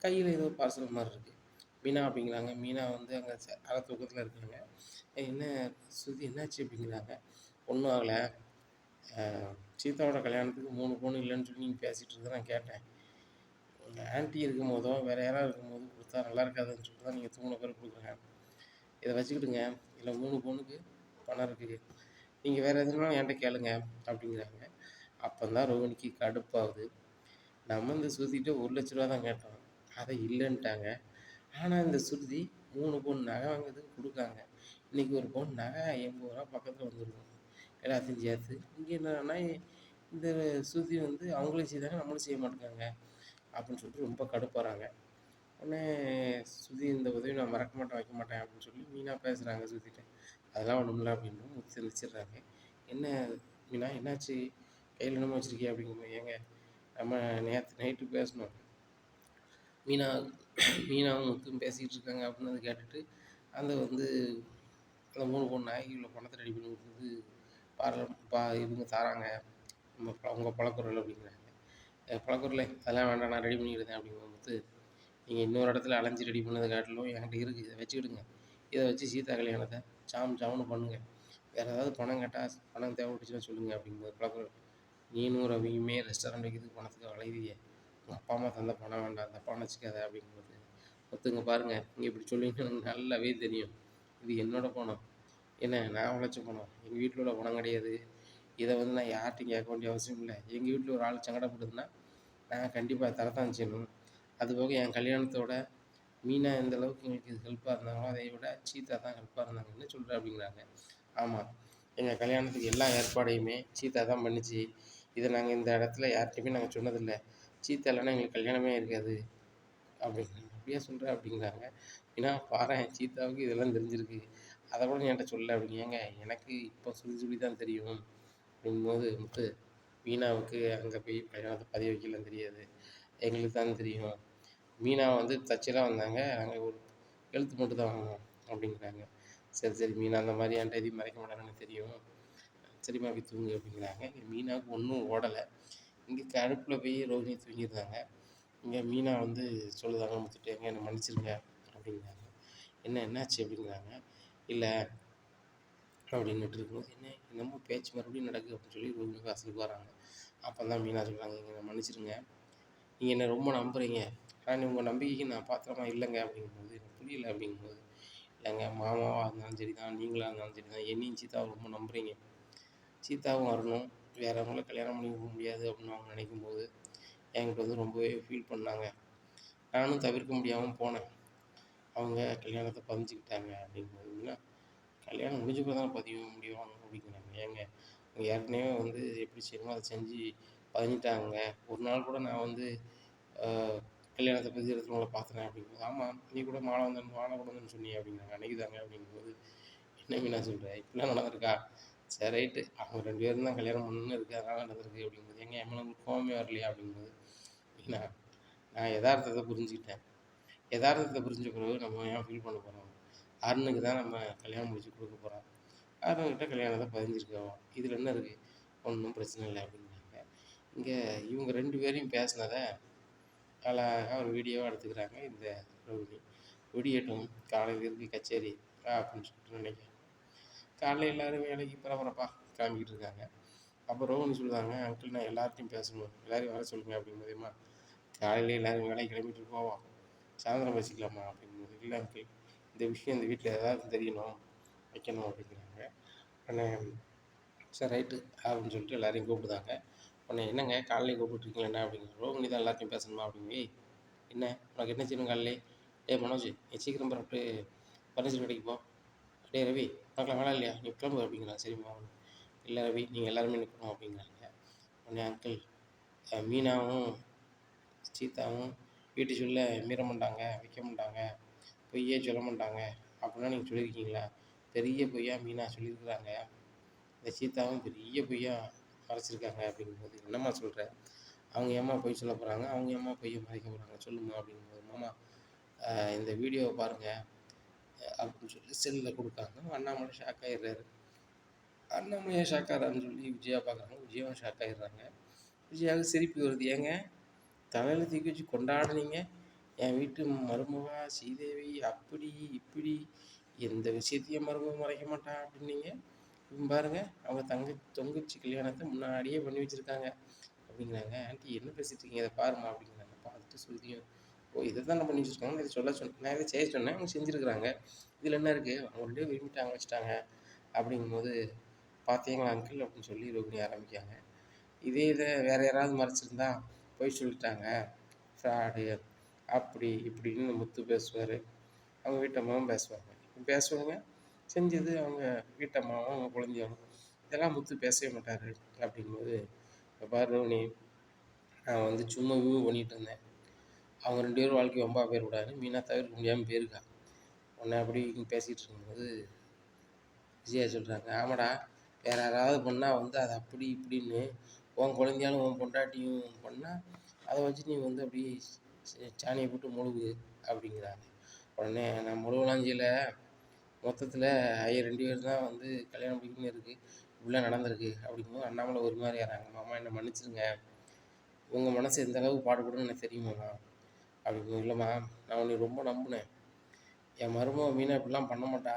கையில் ஏதோ பார்சல் மாதிரி இருக்குது. மீனா அப்படிங்கிறாங்க. மீனா வந்து அங்கே அரை தூக்கத்தில் இருக்காங்க. என்ன ஸ்ருதி என்னாச்சு அப்படிங்கிறாங்க. ஒன்றும் ஆகலை. சீதாவோட கல்யாணத்துக்கு 3 பொண்ணு இல்லைன்னு சொல்லி நீங்கள் பேசிகிட்டு இருக்க நான் கேட்டேன். ஆன்ட்டி இருக்கும் போதோ வேறு யாராவது இருக்கும்போது கொடுத்தா நல்லா இருக்காதுன்னு சொல்லிட்டு தான் நீங்கள் தூங்கின பேர் கொடுக்குறேன். இதை வச்சுக்கிடுங்க. இதில் 3 பொண்ணுக்கு பணம் இருக்குது. நீங்கள் வேறு எதுனாலும் என்கிட்ட கேளுங்க அப்படிங்கிறாங்க. அப்போ தான் ரோகிணிக்கு கடுப்பாகுது. நம்ம இந்த ஸ்ருதிகிட்ட 1,00,000 தான் கேட்டோம். அதை இல்லைன்ட்டாங்க. ஆனால் இந்த ஸ்ருதி 3 பவுன் நகை வாங்குறதுக்கு கொடுக்காங்க. இன்றைக்கி ஒரு பவுன் நகை ரூ. 80 பக்கத்தில் வந்துருக்கும் எல்லாத்தையும் சேர்த்து. இங்கே என்னன்னா இந்த ஸ்ருதி வந்து அவங்களும் செய்தாங்க நம்மளும் செய்ய மாட்டேங்காங்க அப்படின்னு சொல்லிட்டு ரொம்ப கடுப்பாகிறாங்க. உடனே ஸ்ருதி இந்த உதவி நான் மறக்க மாட்டேன் வைக்க மாட்டேன் அப்படின்னு சொல்லி மீனா பேசுகிறாங்க ஸ்ருதிகிட்ட. அதெல்லாம் ஒன்றும் இல்லை அப்படின்னு முத்து தெளிச்சிடுறாங்க. என்ன மீனா என்னாச்சு கையில் என்னமோ வச்சுருக்கியா அப்படிங்கும்போது ஏங்க நம்ம நேற்று நைட்டு பேசணும். மீனாவும் முத்தும் பேசிக்கிட்டு இருக்காங்க அப்படின்னு அதை கேட்டுட்டு அந்த வந்து அந்த 3 பொண்ணு நாய்க்கு உள்ள பணத்தை ரெடி பண்ணி கொடுத்தது இவங்க தராங்க நம்ம உங்கள் பழக்குறல் அப்படிங்கிறாங்க. பழக்குறல அதெல்லாம் வேண்டாம் நான் ரெடி பண்ணிக்கிட்டேன் அப்படிங்கும்போது நீங்கள் இன்னொரு இடத்துல அலைஞ்சி ரெடி பண்ணதை காட்டிலும் என்கிட்ட இருக்குது இதை வச்சுக்கிடுங்க. இதை வச்சு சீதா கல்யாணத்தை சாம்னு பண்ணுங்கள். வேறு ஏதாவது பணம் கேட்டால் பணம் தேவைப்பட்டுச்சுன்னா சொல்லுங்கள் அப்படிங்கும்போது பழக்குறல் நீனும் ரவியுமே ரெஸ்டாரண்ட் வைக்கிறதுக்கு பணத்துக்கு அலையுதியே. உங்கள் அப்பா அம்மா தந்த பணம் வேண்டாம் தப்பாக நினச்சிக்காத அப்படிங்கும்போது ஒத்துங்க பாருங்கள் நீங்கள் இப்படி சொல்லிங்கன்னா எனக்கு நல்லாவே தெரியும். இது என்னோடய பணம். என்ன நான் உழைச்ச பணம். எங்கள் வீட்டில் உள்ள பணம் கிடையாது. இதை வந்து நான் யார்கிட்டையும் கேட்க வேண்டிய அவசியம் இல்லை. எங்கள் வீட்டில் ஒரு ஆள் சங்கடப்படுதுன்னா நான் கண்டிப்பாக தரத்தான் செய்யணும். அதுபோக என் கல்யாணத்தோட மீனா எந்த அளவுக்கு எங்களுக்கு இது ஹெல்ப்பாக இருந்தாங்களோ அதை விட சீதா தான் ஹெல்ப்பாக இருந்தாங்க. என்ன சொல்கிறேன் அப்படிங்கிறாங்க. ஆமாம் எங்கள் கல்யாணத்துக்கு எல்லா ஏற்பாடையுமே சீதா தான் பண்ணிச்சு. இதை நாங்கள் இந்த இடத்துல யார்கிட்டையுமே நாங்கள் சொன்னதில்லை. சீதா இல்லைன்னா எங்களுக்கு கல்யாணமே இருக்காது அப்படிங்கிறாங்க. அப்படியே சொல்கிறேன் அப்படிங்கிறாங்க. ஏன்னா பாரேன் சீதாவுக்கு இதெல்லாம் தெரிஞ்சிருக்கு. அதை கூட என்கிட்ட சொல்ல அப்படிங்க. ஏங்க எனக்கு இப்போ சொல்லி தான் தெரியும் அப்படிங்கும்போது முத்து மீனாவுக்கு அங்கே போய் கல்யாணத்தை பதிவு வைக்கலாம் தெரியாது. எங்களுக்கு தான் தெரியும். மீனா வந்து தச்செல்லாம் வந்தாங்க. நாங்கள் ஒரு எழுத்து மட்டும் தான் வாங்கினோம் அப்படிங்கிறாங்க. சரி சரி மீனா அந்த மாதிரி என்கிட்ட எதையும் மறைக்க மாட்டாங்கன்னு எனக்கு தெரியும். சரிம்மா போய் தூங்கு அப்படிங்கிறாங்க. இங்கே மீனாவுக்கு ஒன்றும் ஓடலை. இங்கே கடுப்பில் போய் ரோஹிணி தூங்கியிருந்தாங்க. இங்கே மீனா வந்து சொல்லுதாங்க முத்துட்டு எங்க என்னை மன்னிச்சிருங்க அப்படிங்கிறாங்க. என்னாச்சு அப்படிங்கிறாங்க. இல்லை அப்படின்னுட்டு இருக்கும்போது என்னமோ பேச்சு மறுபடியும் நடக்குது அப்படின்னு சொல்லி ரோஹிணி வாசலுக்கு வராங்க. அப்போ தான் மீனா சொல்கிறாங்க என்னை மன்னிச்சிருங்க. நீங்கள் என்னை ரொம்ப நம்புகிறீங்க. ஆனால் உங்கள் நம்பிக்கைக்கு நான் பாத்திரமா இல்லைங்க அப்படிங்கும்போது எனக்கு புரியல அப்படிங்கும்போது இல்லைங்க மாமாவாக இருந்தாலும் சரி தான் நீங்களாக இருந்தாலும் சரி தான் என்னையும் சீதாவை ரொம்ப நம்புகிறீங்க. சீதாவும் வரணும் வேறவங்கள கல்யாணம் பண்ணி போக முடியாது அப்படின்னு அவங்க நினைக்கும்போது என்கிட்ட வந்து ரொம்பவே ஃபீல் பண்ணாங்க. நானும் தவிர்க்க முடியாமல் போனேன். அவங்க கல்யாணத்தை பதிஞ்சுக்கிட்டாங்க அப்படிங்கும்போது, மீனா கல்யாணம் முடிஞ்ச பிறகு தான் பதிய முடியும் அப்படிங்கிறாங்க. ஏங்க அவங்க ஏற்கனவே வந்து எப்படி செய்யணுமோ அதை செஞ்சு பதிஞ்சிட்டாங்க. ஒரு நாள் கூட நான் வந்து அ கல்யாணத்த பத்தி எடுத்து உங்கள பார்த்தனே அப்படிங்கும்போது, ஆமா நீ கூட மாலை கொண்டு வந்தேன்னு சொன்னியே அப்படிங்கிறாங்க. அன்னைக்கு தாங்க அப்படிங்கும்போது, என்ன மீனா சொல்ற? இப்படிலாம் நடந்திருக்கா? சரி ரைட்டு. அவங்க 2 பேரும் தான் கல்யாணம் பண்ணணும்னு இருக்கு. அதனால நடந்திருக்கு அப்படிங்கும்போது, ஏங்க என் மேல உங்களுக்கு கோவமே வரலையா? அப்படிங்கும்போது, மீனா நான் எதார்த்தத்த புரிஞ்சுக்கிட்டேன். எதார்த்தத்த புரிஞ்ச பிறகு நம்ம ஏன் ஃபீல் பண்ண போறோம்? அருணுக்கு தான் நம்ம கல்யாணம் முடிச்சு குடுக்க போறோம். அருண்கிட்ட கல்யாணத்த பதிஞ்சிருக்கோம். இதில என்ன இருக்கு? ஒண்ணும் பிரச்சனை இல்ல அப்படிங்கிறாங்க. இங்க இவங்க 2 பேரையும் பேசினத அழகா ஒரு வீடியோவா எடுத்துக்கிறாங்க இந்த ரோகிணி. "விடியட்டும், காலையில இருக்கு கச்சேரி" அப்படின்னு சொல்லிட்டு நினைக்கிறேன். காலைல எல்லாரும் வேலைக்கு பரபரப்பா கிளம்பிக்கிட்டு இருக்காங்க. அப்போ ரோகிணி சொல்லுதாங்க, "அங்கிள் நான் எல்லார்ட்டயும் பேசணும். எல்லாரையும் வர சொல்லுங்க" அப்படிங்கும்போது, "எம்மா காலையிலே எல்லாரும் வேலைக்கு கிளம்பிட்டு போவோம். சாயந்தரம் பேசிக்கலாமா?" அப்படிங்கும்போது, "இல்ல அங்கிள், இந்த விஷயம் இந்த வீட்ல எல்லாருக்கும் தெரியணும், வைக்கணும்" அப்படிங்கிறாங்க. உடனே சரி ரைட்டு அப்படின்னு சொல்லிட்டு எல்லாரையும் கூப்பிடுதாங்க. உடனே என்னங்க காலையிலே கூப்பிட்டுருக்கீங்களா என்ன அப்படிங்கிறாங்க. ரோகிணி தான் எல்லாத்தையும் பேசணுமா அப்படிங்க. "ஏய் என்ன உனக்கு என்ன செய்யணும் காலையிலே? டேய் மனோஜ் நீ சீக்கிரம் புறப்பட்டு ஃபர்னிச்சர் கடைக்கு போ. டேய் ரவி உனக்கெல்லாம் வேலை இல்லையா? நீ கிளம்பு" அப்படிங்கிறாங்க. சரிம்மா. "இல்லை ரவி நீங்கள் எல்லாருமே நிற்கணும்" அப்படிங்கிறாங்க. உடனே அங்கிள் மீனாவும் சீதாவும் வீட்டு சொல்ல மீற மாட்டாங்க, வைக்க மாட்டாங்க, பொய்யே சொல்ல மாட்டாங்க அப்படிலாம் நீங்கள் சொல்லியிருக்கீங்களா? பெரிய பொய்யா மீனா சொல்லியிருக்கிறாங்க. இந்த சீதாவும் பெரிய பொய்யா மறைச்சிருக்காங்க அப்படிங்கும்போது, "என்னம்மா சொல்ற? அவங்க ஏம்மா பொய் சொல்ல போகிறாங்க? அவங்க ஏம்மா பொய்யை மறைக்க போகிறாங்க? சொல்லுமா" அப்படிங்கும்போது, "மாமா இந்த வீடியோவை பாருங்க" அப்படின்னு சொல்லி செல்லில் கொடுக்காங்க. அண்ணாமலை ஷாக் ஆகிடுறாரு. அண்ணாமலை ஏன் ஷாக் ஆகிறாருன்னு சொல்லி விஜயா பார்க்குறாங்க. விஜயாவும் ஷாக் ஆகிடுறாங்க. விஜயாவுக்கு சிரிப்பு வருது. ஏங்க தலையில் தூக்கி வச்சு கொண்டாடுனீங்க, என் வீட்டு மருமவா ஸ்ரீதேவி அப்படி இப்படி எந்த விஷயத்தையும் மருமக மறைக்க மாட்டா அப்படின்னீங்க. இப்போ பாருங்க அவங்க தொங்குச்சி கல்யாணத்தை முன்னாடியே பண்ணி வச்சுருக்காங்க அப்படிங்கிறாங்க. ஆண்டி என்ன பேசிட்டு இருக்கீங்க? இதை பாருமா அப்படிங்கிறாங்க. பார்த்துட்டு சொல்லியும், ஓ இதை தான் பண்ணி வச்சுருக்காங்க, இதை சொல்ல சொன்னேன், நான் இதை செய்ய சொன்னேன், அவங்க செஞ்சுருக்குறாங்க, இதில் என்ன இருக்குது, அவங்க ரெண்டே விரும்பிட்டாங்க வச்சுட்டாங்க அப்படிங்கும்போது, பார்த்தீங்களா அங்கிள் அப்படின்னு சொல்லி ரோகிணி ஆரம்பிக்காங்க. இதே இதை வேறு யாராவது மறைச்சிருந்தா பொய் சொல்லிட்டாங்க, ஃப்ராடு அப்படி இப்படின்னு முத்து பேசுவார். அவங்க வீட்டம்மாவும் பேசுவாங்க. பேசுவாங்க செஞ்சது அவங்க வீட்டம்மாவும் அவங்க குழந்தையாவும். இதெல்லாம் முத்து பேசவே மாட்டார் அப்படிங்கும்போது, இப்போ பாரு ரோகிணி நான் வந்து சும்மா பண்ணிகிட்டு இருந்தேன். அவங்க 2 பேரும் வாழ்க்கை வம்பா போயிடக்கூடாது. மீனா தவிர்க்க முடியாமல் போயிருக்கா. உன்னை அப்படி பேசிகிட்டு இருக்கும்போது விஜயா சொல்கிறாங்க, ஆமாடா வேறு யாராவது பண்ணால் வந்து அது அப்படி இப்படின்னு உன் குழந்தையாலும் உன் பொண்டாட்டியும் பண்ணால் அதை வச்சு நீ வந்து அப்படியே சாணியை போட்டு முழுகு அப்படிங்கிறாங்க. உடனே நான் முழுகலாம் செய்யலை, மொத்தத்தில் 2 பேர் தான் வந்து கல்யாணம் முடிக்கணும்னு இருக்குது, இப்படிலாம் நடந்திருக்கு அப்படிங்கும்போது அண்ணாமலை ஒரு மாதிரி ஆகிறாங்க. மாமா என்னை மன்னிச்சிருங்க, உங்கள் மனசு எந்த அளவுக்கு பாடுபடுன்னு எனக்கு தெரியுமாம்மா அப்படிங்கும்போது, இல்லைம்மா நான் உன்னை ரொம்ப நம்பினேன், என் மருமக மீனா இப்படிலாம் பண்ண மாட்டா,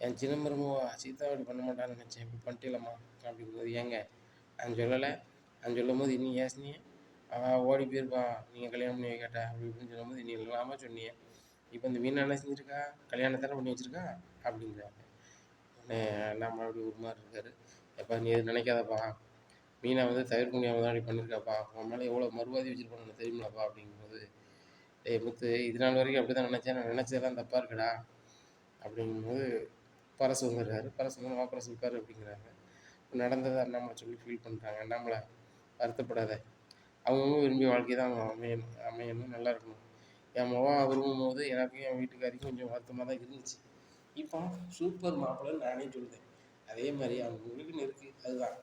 என் சின்ன மருமக சீதா இப்படி பண்ண மாட்டான்னு நினச்சேன், இப்படி பண்ணிட்டேலம்மா அப்படிங்கும்போது, ஏங்க நான் சொல்லலை, நான் சொல்லும்போது நீ ஏசுனியே, அவள் ஓடி போயிருப்பா நீங்கள் கல்யாணம் பண்ணி வைக்காட்டா அப்படி இப்படின்னு சொல்லும்போது நீ இல்லாமல் சொன்னியே, இப்போ இந்த மீனா என்ன செஞ்சுருக்கா, கல்யாணத்தானே பண்ணி வச்சுருக்கா அப்படிங்கிறாங்க. உடனே நம்ம அப்படி ஒரு மாதிரி இருக்காரு. எப்பா நீ எதுவும் நினைக்காதப்பா, மீனா வந்து தவிர்க்க முடியாமல் தான் அப்படி பண்ணியிருக்காப்பா, உன் மேலே எவ்வளோ மறுவாதி வச்சுருப்பான்னு எனக்கு தெரியுமில்லப்பா அப்படிங்கும்போது, டேய் முத்து இது நாள் வரைக்கும் அப்படி தான் நினச்சேன், நான் நினச்சதெல்லாம் தப்பாக இருக்குடா அப்படிங்கும்போது பரசு வந்துடுறாரு. பரசு வந்து வா பரசு உட்காரு அப்படிங்கிறாங்க. நடந்ததை அண்ணாமலை சொல்லி ஃபீல் பண்ணுறாங்க. அண்ணாமலை வருத்தப்படாத, அவங்கவுங்க விரும்பிய வாழ்க்கை தான் அவங்க அமையணும் நல்லா இருக்கணும். என் மகன் விரும்பும்போது எனக்கும் என் வீட்டுக்காரிக்கும் கொஞ்சம் வருத்தமாக தான் இருந்துச்சு. இப்போ சூப்பர் மாப்பிள்ளைன்னு நானே சொல்லுதேன். அதே மாதிரி அவங்களுக்குன்னு இருக்குது அதுதான்.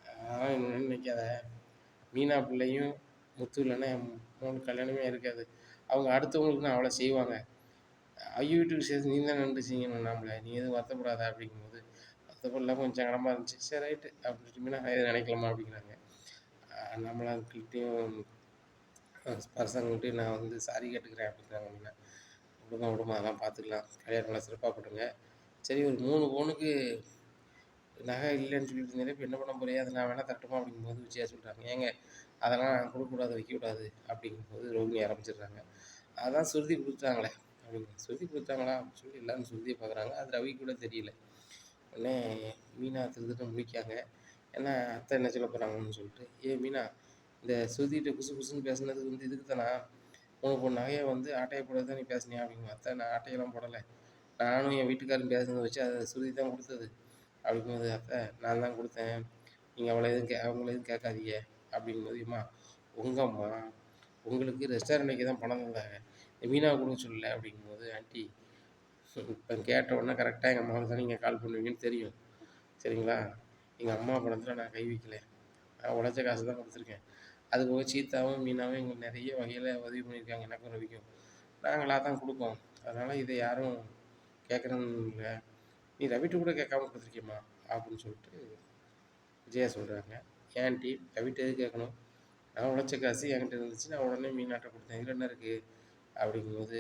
அதனால் இன்னொன்று நினைக்காத, மீனா பிள்ளையும் முத்து இல்லைன்னா என் மகனுக்கு கல்யாணமே இருக்காது. அவங்க அடுத்தவங்களுக்குன்னு அவ்வளோ செய்வாங்க. ஐயா வீட்டுக்கு சேர்த்து நீ தான் நன்றி செய்யணும் நம்மள, நீ எதுவும் வருத்தப்படாத அப்படிங்கும்போது, வருத்தப்படலாம் கொஞ்சம் சங்கடமாக இருந்துச்சு. சரி ரைட்டு அப்படின்னு மீனா எதுவும் நினைக்கலாமா அப்படிங்கிறாங்க. நம்மள அங்கிள்கிட்டையும் பசங்கள்கிட்டையும் நான் வந்து சாரி கேட்டுக்கிறேன் அப்படிங்கிறாங்க மீனா. விடுமா விடுமா அதெல்லாம் பார்த்துக்கலாம், கல்யாணம் நல்லா சிறப்பாக பண்ணுங்க. சரி ஒரு 3 பவுனுக்கு நகை இல்லைன்னு சொல்லிட்டு இருந்தீங்களே, இப்போ என்ன பண்ண போறியா, அதை நான் வேணா தரட்டுமா அப்படிங்கும்போது விஜயா சொல்கிறாங்க, ஏங்க அதெல்லாம் கொடுக்கக்கூடாது வைக்கக்கூடாது அப்படிங்கும்போது ரோகிணி ஆரம்பிச்சிடுறாங்க. அதான் சுருதி கொடுத்தாங்களே அப்படிங்க, சுருதி கொடுத்தாங்களா அப்படின்னு சொல்லி எல்லாரும் சுருதியை பார்க்குறாங்க. அது ரவிக்கு கூட தெரியல. உடனே மீனா திருதுன்னு முழிக்காங்க. ஏன்னா அத்தை என்ன சொல்ல போகிறாங்கன்னு சொல்லிட்டு, ஏ மீனா இந்த சுருதிகிட்ட குசு குசுன்னு பேசுனது வந்து இதுக்கு தானா, உனக்கு ஒரு நகையை வந்து ஆட்டைய போட தான் நீ பேசுனியா அப்படிங்க. அத்தை நான் ஆட்டையெல்லாம் போடலை, நானும் என் வீட்டுக்காரரும் பேசுனதை வச்சு அதை சுருதி தான் கொடுத்தது அப்படிங்கும்போது, அத்தை நான் தான் கொடுத்தேன், நீங்கள் அவங்கள எதுவும் கேட்காதீங்க அப்படிங்கும்போது, அம்மா உங்கள் அம்மா உங்களுக்கு ரெஸ்டாரண்ட் வைக்க தான் பணம் தந்தாங்க, மீனா கொடுக்க சொல்லலை அப்படிங்கும்போது, ஆண்டி இப்போ கேட்ட உடனே கரெக்டாக எங்கள் அம்மாவுக்கு தான் நீங்கள் கால் பண்ணுவீங்கன்னு தெரியும் சரிங்களா. எங்கள் அம்மா பணத்தில் நான் கை வைக்கல, நான் உழைச்ச காசு தான் கொடுத்துருக்கேன். அதுபோக சீதாவும் மீனாவும் எங்களுக்கு நிறைய வகையில் உதவி பண்ணியிருக்காங்க, எனக்கும் ரவிக்கும். நாங்களாக தான் கொடுப்போம், அதனால் இதை யாரும் கேட்குறன்னு இல்லை, நீ ரவிட்டு கூட கேட்காம கொடுத்துருக்கியம்மா அப்படின்னு சொல்லிட்டு விஜயா சொல்கிறாங்க. ஏன் ஆண்டி ரவிட்டு எது கேட்கணும், நான் உழைச்ச காசு என்கிட்ட இருந்துச்சு, நான் உடனே மீனாட்ட கொடுத்தேன், இதில் என்ன இருக்குது அப்படிங்கும்போது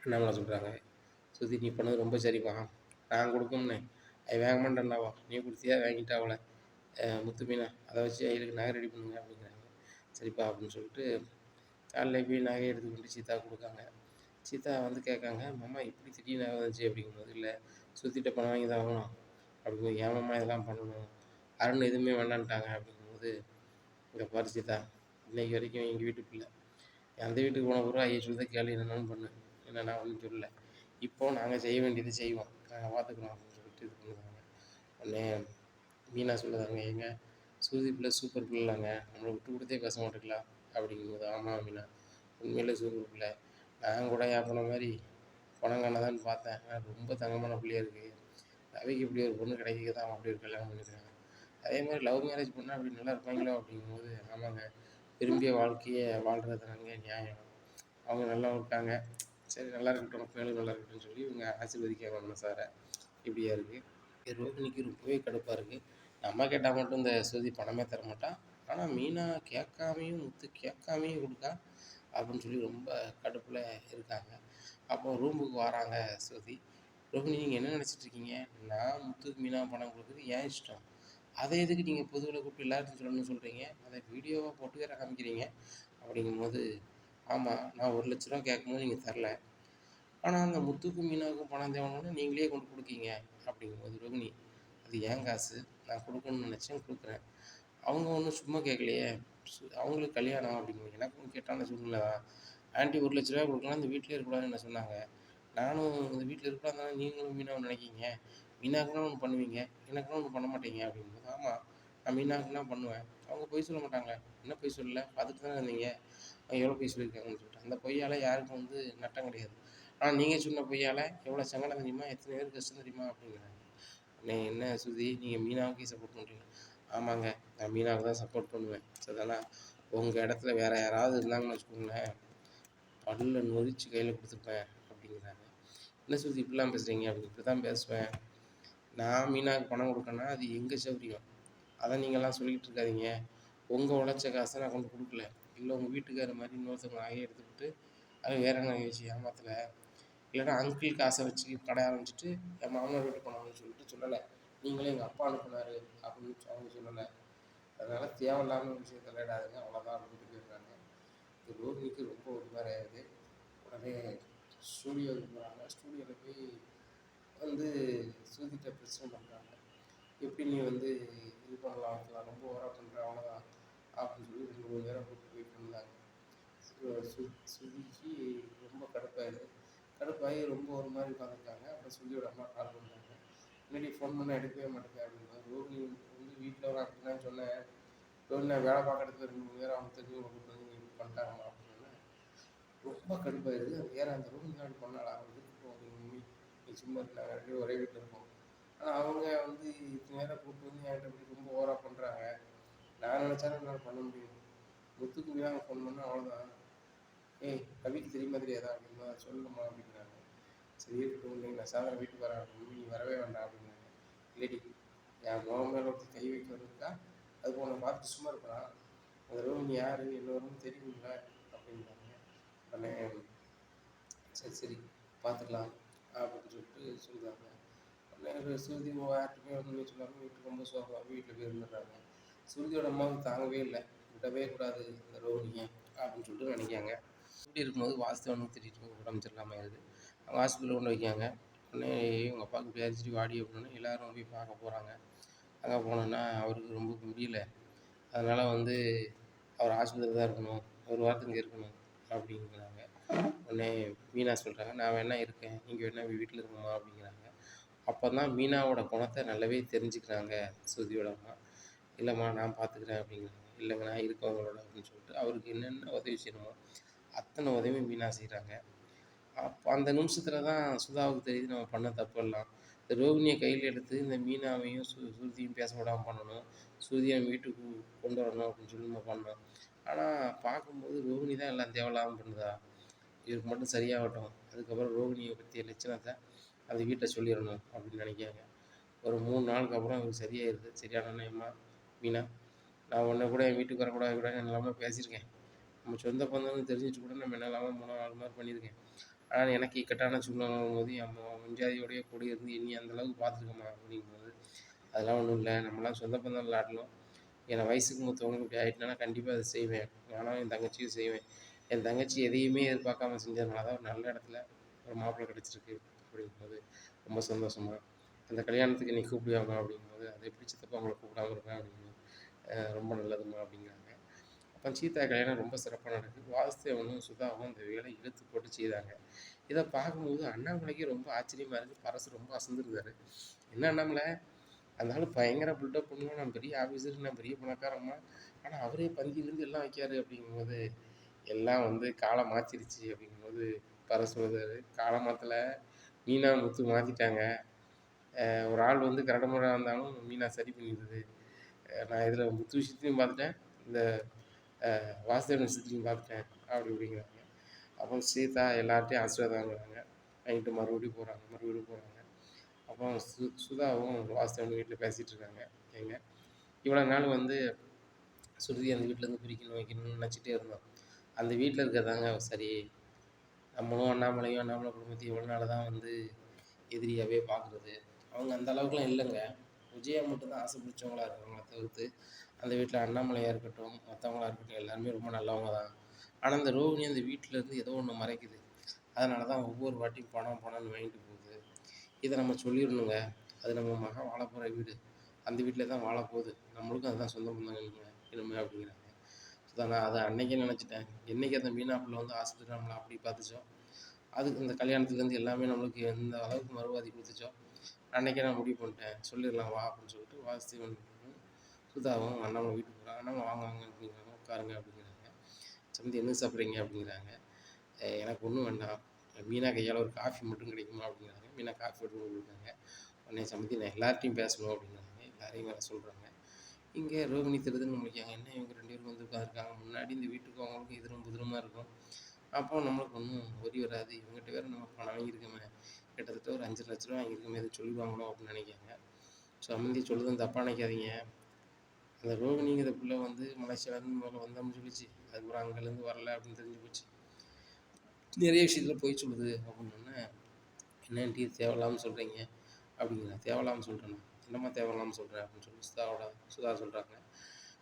அண்ணாமலை சொல்கிறாங்க, சுதி நீ பண்ணது ரொம்ப சரிம்மா, நான் கொடுக்கும்னே அது வாங்க மாட்டேன்னாவா, நீ கொடுத்தியா வாங்கிட்டாவல முத்து மீனா, அதை வச்சு அவளுக்கு நகை ரெடி பண்ணுங்க அப்படிங்கிறாங்க. சரிப்பா அப்படின்னு சொல்லிட்டு காலைல போய் நகையை எடுத்துக்கிட்டு சீதா கொடுக்காங்க. சீதா வந்து கேட்காங்க, மாமா இப்படி திடீர்னு நகை வந்துச்சு அப்படிங்கும்போது, இல்லை சுற்றிட்ட பணம் வாங்கி தான் ஆகணும் அப்படிங்கும்போது, ஏன் மாமா இதெல்லாம் பண்ணணும், அருண் எதுவுமே வேண்டான்ட்டாங்க அப்படிங்கும்போது, இங்கே பாரு சீதா, இன்னைக்கு வரைக்கும் எங்கள் வீட்டு பிள்ளை, அந்த வீட்டுக்கு போன பிறகு ஐயா சொல்லி தான் கேள்வி என்னென்னு பண்ணு, என்ன நான் ஒன்றும் சொல்லலை, இப்போ நாங்கள் செய்ய வேண்டியது செய்வோம், நாங்கள் பார்த்துக்குறோம் அப்படின்னு சொல்லிட்டு இது பண்ணுவாங்க. உடனே மீனா சொல்லுதாங்க, ஏங்க சூதி பிள்ளை சூப்பர் பிள்ளைலாங்க, நம்மளை விட்டு கொடுத்தே பேச மாட்டேங்களா அப்படிங்கும்போது, ஆமாம் மீனா உண்மையிலே சூப்பர் பிள்ளை, நான் கூட ஏப்பன மாதிரி பணம் காணதான்னு பார்த்தேன், ஆனால் ரொம்ப தங்கமான பிள்ளையா இருக்குது, ரவிக்கு இப்படி ஒரு பொண்ணு கிடைக்க தான் அப்படி ஒரு கல்யாணம் பண்ணியிருக்காங்க, அதே மாதிரி லவ் மேரேஜ் பண்ணால் அப்படி நல்லா இருப்பாங்களோ அப்படிங்கும்போது, ஆமாங்க விரும்பிய வாழ்க்கையை வாழ்கிறதுனாங்க நியாயம், அவங்க நல்லா இருக்காங்க, சரி நல்லா இருக்கட்டும் மேலும் நல்லா இருக்கட்டும்னு சொல்லி இவங்க ஆசீர்வதிக்காங்க மனசார. இப்படியா இருக்குது. ரோஹிணிக்கு ரொம்பவே கடுப்பாக இருக்குது, நம்ம கேட்டால் மட்டும் இந்த ஸ்ருதி பணமே தர மாட்டான், ஆனால் மீனா கேட்காமையும் முத்து கேட்காமையும் கொடுக்கா அப்படின்னு சொல்லி ரொம்ப கடுப்பில் இருக்காங்க. அப்போ ரூமுக்கு வராங்க ஸ்ருதி, ரோஹிணி நீங்கள் என்ன நினச்சிட்ருக்கீங்க, நான் முத்துக்கு மீனா பணம் கொடுக்குறது ஏன் இஷ்டம், அதை எதுக்கு நீங்கள் பொதுவில் கூப்பிட்டு எல்லாத்தையும் சொல்லணும்னு சொல்கிறீங்க, அதை வீடியோவாக போட்டு வேற காமிக்கிறீங்க அப்படிங்கும்போது, ஆமாம் நான் 1,00,000 ரூபா கேட்கும்போது நீங்கள் தரல, ஆனால் அந்த முத்துக்கும் மீனாவுக்கும் பணம் தேவைன்னு நீங்களே கொண்டு கொடுக்கீங்க அப்படிங்கும்போது, ரோகிணி அது ஏன் காசு, நான் கொடுக்கணும்னு நினச்சேன் கொடுக்குறேன், அவங்க ஒன்றும் சும்மா கேட்கலையே, அவங்களுக்கு கல்யாணம் அப்படிங்கும்போது எனக்கும் கேட்டான சூழ்நிலை தான், ஆண்டி 1,00,000 ரூபா கொடுக்கலாம் இந்த வீட்டிலே இருக்கக்கூடாதுன்னு என்ன சொன்னாங்க, நானும் இந்த வீட்டில் இருக்கலாம் தானே நீங்களும் மீனாவும் நினைக்கிங்க, மீனாக்குலாம் ஒன்று பண்ணுவீங்க எனக்குலாம் ஒன்று பண்ண மாட்டீங்க அப்படிங்கும்போது, ஆமாம் நான் மீனாக்குலாம் பண்ணுவேன், அவங்க பொய் சொல்ல மாட்டாங்களே, என்ன பொய் சொல்லலை பார்த்துட்டு தானே இருந்தீங்க, அவங்க எவ்வளோ பொய் சொல்லியிருக்காங்கன்னு சொல்லிட்டு, அந்த பொய்யால் யாருக்கும் வந்து நட்டம் கிடையாது, ஆனால் நீங்கள் சொன்ன பொய்யால் எவ்வளோ சங்கடம் தெரியுமா, எத்தனை பேருக்கு கஷ்டம் தெரியுமா அப்படிங்கிறாங்க. அண்ணே என்ன சுதி நீங்கள் மீனாவுக்கே சப்போர்ட் பண்ணுறீங்க, ஆமாங்க நான் மீனாவுக்கு தான் சப்போர்ட் பண்ணுவேன் சரிதானா, உங்கள் இடத்துல வேறு யாராவது இருந்தாங்கன்னு வச்சுக்கோங்களேன், பல்ல நொறிச்சு கையில் கொடுத்துருப்பேன் அப்படிங்கிறாங்க. என்ன சுதி இப்படிலாம் பேசுகிறீங்க அப்படி, இப்படி தான் பேசுவேன், நான் மீனாவுக்கு பணம் கொடுக்கணுன்னா அது எங்கள் சௌரியம், அதை நீங்கள்லாம் சொல்லிக்கிட்டு இருக்காதீங்க, உங்கள் உழைச்ச காசை நான் கொண்டு கொடுக்கல, இல்லை உங்கள் வீட்டுக்கார மாதிரி இன்னொருத்தவங்க நகையை எடுத்துக்கிட்டு அது வேற நகை வச்சு ஏமாத்தலை, இல்லைனா அங்கிள் காசை வச்சு கடை ஆரம்பிச்சிட்டு என் மாமனார் வீட்டு போனாங்கன்னு சொல்லிட்டு சொல்லலை, நீங்களே எங்கள் அப்பா அனுப்புனாரு அப்படின்னு அவங்க சொல்லலை, அதனால் தேவையில்லாமல் விஷயம் தலையிடாதுங்க அவ்வளோதான் அப்படின்ட்டு போயிருக்காங்க. இது ரோஹிணிக்கு ரொம்ப ஒரு மாதிரி ஆகுது. உடனே ஸ்டூடியோவுக்கு போகிறாங்க, ஸ்டூடியோவில் போய் வந்து சூதிட்ட பிரச்சனை பண்ணுறாங்க, எப்படி நீ வந்து இது பண்ணலாம் வைக்கலாம் ரொம்ப ஓவராக பண்ணுற அவ்வளோதான் அப்படின்னு சொல்லி 2-3 நேரம் கூப்பிட்டு போயிட்டு இருந்தாங்க. சுதிக்கு ரொம்ப கடுப்பாகி ரொம்ப ஒரு மாதிரி உட்காந்துருக்காங்க. அப்புறம் சுதியோட அம்மா கால் பண்ணுறாங்க, முன்னாடி ஃபோன் பண்ணால் எடுக்கவே மாட்டேங்க அப்படின்னா, ரோஹிணி வந்து வீட்டில் வர அப்படி தான் சொன்னேன், ரோஹிணி நான் வேலை பார்க்குறதுக்கு 2-3 நேரம் அவங்க தெரிஞ்சவங்க கூப்பிட்டு வந்து நீ பண்ணிட்டாங்கம்மா அப்படின்னு ரொம்ப கடுப்பாயிருது. அது வேறு அந்த ரோஹிணி அப்படி பண்ணாளா மம்மி நீ சும்மா இருந்தாங்க 2 பேரும் ஒரே வீட்டில் இருக்கோம், ஆனால் அவங்க வந்து இத்தனை நேரம் கூப்பிட்டு வந்து என்கிட்ட இப்படி ரொம்ப ஓவராக பண்ணுறாங்க, நான் நினச்சாலும் என்னால் பண்ண முடியும், முத்துக்கு மீனாக ஃபோன் பண்ணால் அவ்வளோதான், ஏய் ரவிக்கு தெரியுமா தெரியாதா அப்படின்னா சொல்லணுமா அப்படிங்கிறாங்க. சரி இருக்கட்டும் இல்லைங்க நான் சாயந்தரம் வீட்டுக்கு வரேன் அப்படின்னு, நீ வரவே வேண்டாம் அப்படிங்கிறாங்க. இல்லடி என் முகம் மேலே ஒருத்தர் கை வைக்கிறதுக்கா அது உன்னை பார்த்து சும்மா இருக்கலாம், அந்த ரூம் நீ யார் என்ன வரும்னு தெரியுங்கள அப்படிங்கிறாங்க. உடனே சரி சரி பார்த்துக்கலாம் அப்படின்னு சொல்லிட்டு சொல்லுறாங்க. உடனே சுருதி யார்ட்டுமே ஒன்றுமே சொல்லாமல் வீட்டுக்கு ரொம்ப சோகமாக வீட்டில் போய் இருந்துடுறாங்க. சுருதியோட அம்மாவுக்கு தாங்கவே இல்லை, விடவே கூடாது இந்த ரோஹிணியை அப்படின்னு சொல்லிட்டு நினைக்காங்க. இப்படி இருக்கும்போது வாசுதேவனுக்கு திடீர்னு உடம்பு சரியில்லாமல் ஆயிடுது, அவங்க ஹாஸ்பிட்டலில் கொண்டு வைக்காங்க. உடனே இவங்க அப்பாவுக்கு இப்படி அடிச்சுட்டு வாடி அப்படின்னு எல்லோரும் போய் பார்க்க போகிறாங்க. அங்கே போனோன்னா அவருக்கு ரொம்ப முடியல, அதனால் வந்து அவர் ஆஸ்பத்திரியில் தான் இருக்கணும், ஒரு வாரத்துக்கு இங்கே இருக்கணும் அப்படிங்கிறாங்க. உடனே மீனா சொல்கிறாங்க, நான் வேணா இருக்கேன், நீங்கள் வேணா வீட்டில் இருக்குமா அப்படிங்கிறாங்க. அப்போ தான் மீனாவோட குணத்தை நல்லாவே தெரிஞ்சுக்கிறாங்க ஸ்ருதியோட அம்மா. இல்லைம்மா நான் பார்த்துக்கிறேன் அப்படிங்கிறாங்க. இல்லைங்க நான் இருக்கேன் உங்களோட அப்படின்னு சொல்லிட்டு அவருக்கு என்னென்ன உதவி செய்யணுமோ அத்தனை உதவியும் மீனா செய்கிறாங்க. அப்போ அந்த நிமிஷத்துல தான் சுதாவுக்கு தெரியுது நம்ம பண்ண தப்பெல்லாம். இந்த ரோகிணிய கையில எடுத்து இந்த மீனாவையும் ஸ்ருதியும் பேச விடாம பண்ணணும். ஸ்ருதிய வீட்டுக்கு கொண்டு வரணும் அப்படின்னு சொல்லி நம்ம பண்ணோம். ஆனா பார்க்கும்போது ரோகிணி தான் எல்லாம் தேவையில்லாம பண்ணுதா? இவருக்கு மட்டும் சரியாகட்டும். அதுக்கப்புறம் ரோகிணிய பத்திய லட்சணத்த அந்த வீட்ல சொல்லிறணும் அப்படின்னு நினைக்கிறாங்க. ஒரு 3 நாளுக்கு அப்புறம் அவருக்கு சரியாயிருது. சரியானோனே, "அம்மா மீனா, நான் உன்ன கூட என் வீட்டுக்கு வரக்கூடாது கூடாதுன்னு என்னெல்லாமோ பேசியிருக்கேன். நம்ம சொந்த பந்தம்னு தெரிஞ்சுட்டு கூட நம்ம என்னெல்லாமோ 3 4 மாரி பண்ணியிருக்கேன். ஆனா எனக்கு இக்கட்டான சூழ்நிலை வரும்போது என் முன்ஜாதியோடயே கூட இருந்து என்னைய அந்த அளவுக்கு பார்த்துருக்கம்மா" அப்படிங்கும்போது, "அதெல்லாம் ஒண்ணும் இல்ல. நம்மலாம் சொந்த பந்தம் இல்லாட்டிலும் என் வயசுக்கு மூத்தவங்களுக்கு இப்படி ஆயிட்டுனா கண்டிப்பா அத செய்வேன். நானும் என் தங்கச்சியும் செய்வேன். என் தங்கச்சி எதையுமே எதிர்பார்க்காம செஞ்சதுனால தான் ஒரு நல்ல இடத்துல ஒரு மாப்பிள்ளை கிடைச்சிருக்கு" அப்படிங்கும்போது, "ரொம்ப சந்தோஷம்மா. அந்த கல்யாணத்துக்கு என்னைய கூப்பிடுவியாம்மா?" அப்படிங்கும்போது, "அது எப்படி சித்தப்பா உங்கள கூப்பிடாம இருப்பேன்" அப்படிங்கும்போது, ரொம்ப நல்லதும்மா" அப்படிங்கிறாங்க. அப்போ சீதா கல்யாணம் ரொம்ப சிறப்பா நடக்குது. வாசுதேவனும் சுதாவும் அந்த வேலைய இழுத்து போட்டு செய்தாங்க. இத பார்க்கும்போது அண்ணாமலைக்கு ரொம்ப ஆச்சரியமா இருக்கு. பரசு ரொம்ப அசந்துருந்தாரு. "என்ன அண்ணாமலை, அந்த ஆளு பயங்கர பில்டப் பண்ணுவான். நான் பெரிய ஆஃபீஸர், நான் பெரிய பணக்காரம்மா. ஆனா அவரே பந்தி கிந்தி எல்லாம் வைக்காரு" அப்படிங்கும்போது, "எல்லாம் வந்து காலம் மாத்திருச்சு" அப்படிங்கும்போது பரசு சொல்லுதாரு, "காலம் மாத்தல. மீனா, முத்து மாத்திட்டாங்க. ஒரு ஆள் வந்து கரடுமுரடா இருந்தாலும் மீனா சரி பண்ணிருது. நான் இதில முத்து விஷயத்தையும் பார்த்துட்டேன். இந்த வாசுதேவன் விஷயத்தையும் பார்த்துட்டேன்" அப்படி இப்படிங்கிறாங்க. அப்புறம் சீதா எல்லார்ட்டயும் ஆசீர்வாதம் வாங்குறாங்க. வாங்கிட்டு மறுபடியும் போறாங்க, மறுபடியும் போறாங்க. அப்புறம் சுதாவும் வாசுதேவன் வீட்ல பேசிட்டு இருக்காங்க. ஏங்க, இவ்வளோ நாள் வந்து சுருதிய அந்த வீட்லேருந்து பிரிக்கணும், வைக்கணும்னு நினச்சிட்டே இருந்தோம். அந்த வீட்ல இருக்கிறதாங்க சரி. நம்மளும் அண்ணாமலையும், அண்ணாமலை குடும்பத்தையும் இவ்வளோ நாள் தான் வந்து எதிரியாவே பார்க்குறது. அவங்க அந்த அளவுக்குலாம் இல்லைங்க. விஜயா மட்டும் தான் ஆசை பிடிச்சவங்களா இருக்காங்களே தவிர்த்து, அந்த வீட்ல அண்ணாமலையா இருக்கட்டும், மத்தவங்களா இருக்கட்டும் எல்லாருமே ரொம்ப நல்லவங்க தான். ஆனா, இந்த ரோகிணி அந்த வீட்லருந்து ஏதோ ஒண்ணு மறைக்குது. அதனால தான் ஒவ்வொரு வாட்டியும் பணம் பணம்னு வாங்கிட்டு போகுது. இத நம்ம சொல்லிரணுங்க. அது நம்ம மகன் வாழப்போற வீடு. அந்த வீட்ல தான் வாழப்போகுது. நம்மளுக்கும் அதுதான் சொந்த பந்தங்க இனிமே அப்படிங்கிறாங்க. நான் அத அன்னைக்கே நினச்சுட்டேன். என்னைக்கு அந்த மீனா புள்ள வந்து ஆஸ்பத்திரியில நம்மள அப்படி பார்த்துச்சோ, அதுக்கு இந்த கல்யாணத்துலேருந்து எல்லாமே நம்மளுக்கு எந்த அளவுக்கு மறுவாதி குடுத்துச்சோ, அன்னைக்கே நான் முடிவு பண்ணிட்டேன். சொல்லிடலாம் வா அப்படின்னு சொல்லிட்டு வாசுதேவனும், சுதாவும் அண்ணாமலை வீட்டுக்கு போறாங்க. அண்ணாமலை வாங்க வாங்க அப்படிங்கிறாங்க. உட்காருங்க அப்படிங்கிறாங்க. சம்மந்தி என்ன சாப்பிட்றீங்க அப்படிங்கிறாங்க. எனக்கு ஒன்றும் வேண்டாம். மீனா கையால் ஒரு காஃபி மட்டும் கிடைக்குமா அப்படிங்கிறாங்க. மீனா காஃபி எடுத்து கொண்டு கொடுக்குறாங்க. உடனே சம்மந்தி நான் எல்லார்ட்டையும் பேசணும் அப்படிங்கிறாங்க. எல்லாரையும் வர சொல்கிறாங்க. இங்கே ரோகிணி திருதுன்னு முடிக்காங்க. என்ன இவங்க 2 பேரும் வந்து உட்காந்துருக்காங்க. முன்னாடி இந்த வீட்டுக்கும் அவங்களுக்கும் எதிரும் புதிருமா இருக்கும். அப்போ நம்மளுக்கு ஒன்றும் ஒரி வராது. இவங்ககிட்ட வேறு நம்ம பணம் வாங்கியிருக்கோமே. கிட்டத்தட்ட ஒரு 5,00,000 வாங்கியிருக்கோமே. எதுவும் சொல்லிடுவாங்களோ அப்படின்னு நினைக்காங்க. சம்மந்தி சொல்லுதும் தப்பாக நினைக்காதீங்க. அந்த ரோகிணிங்கிற பிள்ளை வந்து மலேசியாவிலேருந்து முதல்ல வந்தோம்னு சொல்லிச்சு. அதுக்கப்புறம் அங்கேருந்து வரல அப்படின்னு தெரிஞ்சு போச்சு. நிறைய விஷயத்துல பொய் சொல்லுது அப்படின்னோடனே, "என்ன ஆன்ட்டி தேவையில்லாம சொல்கிறீங்க?" அப்படிங்கிறேன். "தேவையில்லாம சொல்கிறேன்னா, என்னம்மா தேவையில்லாம சொல்கிறேன்?" அப்படின்னு சொல்லி சுதா சொல்கிறாங்க.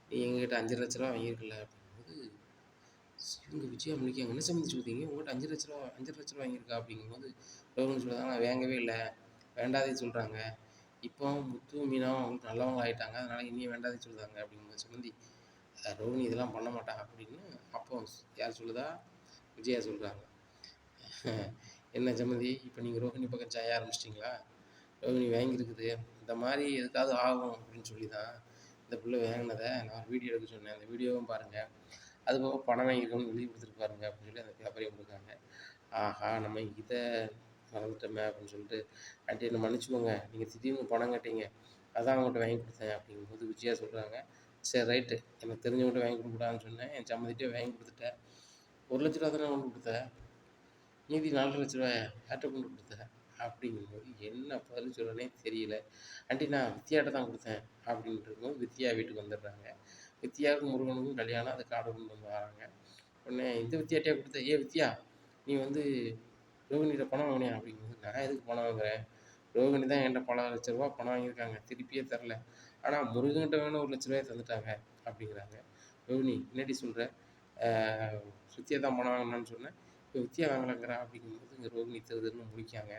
"நீ எங்ககிட்ட 5,00,000 வாங்கியிருக்கல" அப்படிங்கும்போது, இவங்க விஜயா முழிக்காங்க. "என்ன சம்மந்தி சொல்றீங்க? உங்கள்கிட்ட 5,00,000 வாங்கியிருக்கா?" அப்படிங்கும்போது, ரோகிணி சொல்லுறாங்க, "நான் வாங்கவே இல்லை. வேண்டாதே சொல்கிறாங்க. இப்போ முத்து, மீனாவும் அவங்களுக்கு நல்லவங்க ஆயிட்டாங்க. அதனால என்னைய வேண்டாதே சொல்லுதாங்க" அப்படிங்கும்போது, "சம்மந்தி ரோகிணி இதெல்லாம் பண்ண மாட்டா" அப்படின்னு அப்போ யார் சொல்லுதா? விஜயா சொல்கிறாங்க. "என்ன சம்மந்தி, இப்போ நீங்க ரோகிணி பக்கம் சாய ஆரம்பிச்சிட்டிங்களா? ரோகிணி வாங்கியிருக்குது. இந்த மாரி எதுக்காவது ஆகும் அப்படின்னு சொல்லி தான் இந்த புள்ள வாங்கினத நான் ஒரு வீடியோ எடுக்க சொன்னேன். அந்த வீடியோவும் பாருங்க. அதுபோக பணம் வாங்கியிருக்கோம்னு எழுதி கொடுத்துருக்கு பாருங்க" அப்படின்னு சொல்லி அந்த பேப்பரையும் கொடுக்குறாங்க. ஆஹா! நம்ம இத மறந்துட்டோமே அப்படின்னு சொல்லிட்டு, "ஆன்ட்டி என்ன மன்னிச்சுக்கோங்க. நீங்க திடீர்னு பணம் கேட்டீங்க. அதான் அவங்ககிட்ட வாங்கி கொடுத்தேன்" அப்படிங்கும்போது விஜயா சொல்கிறாங்க, "சரி ரைட்டு. எனக்கு தெரிஞ்சவங்ககிட்ட வாங்கி கொடுக்கக்கூடாதுன்னு சொன்னேன். என் சம்மந்திட்டே வாங்கி கொடுத்துட்டேன். ரூ. 1,00,000 தானே கொண்டு குடுத்த. மீதி ரூ. 4,00,000 யார்ட்ட கொண்டு குடுத்த?" அப்படிங்கும்போது என்ன பதில் சொல்லனே தெரியல. "ஆன்ட்டி நான் வித்யாட்ட தான் குடுத்தேன்" அப்படின்ட்டு இருக்கும்போது வித்யா வீட்டுக்கு வந்துடுறாங்க. வித்யாவுக்கும் முருகனுக்கும் கல்யாணம். அதுக்கு கார்டு கொண்டு வந்து வராங்க. உடனே, "இந்த வித்யாட்டயா குடுத்த? ஏய் வித்யா, நீ வந்து ரோகிணிட்ட பணம் வாங்கினியா?" அப்படிங்கும்போது, "நான் எதுக்கு பணம் வாங்குறேன்? ரோகிணி தான் என்ட்ட பல லட்ச ரூபா பணம் வாங்கியிருக்காங்க. திருப்பியே தரல. ஆனா முருகன்ட்ட வேணா ரூ. 1,00,000 தந்துட்டாங்க" அப்படிங்கிறாங்க. "ரோகிணி என்னடி சொல்ற? ஆ வித்யா தான் பணம் வாங்குனான்னு சொன்னேன். இப்போ வித்யா வாங்கலங்கிறா" அப்படிங்கும்போது இங்க ரோகிணி திருதிருன்னு முழிக்காங்க.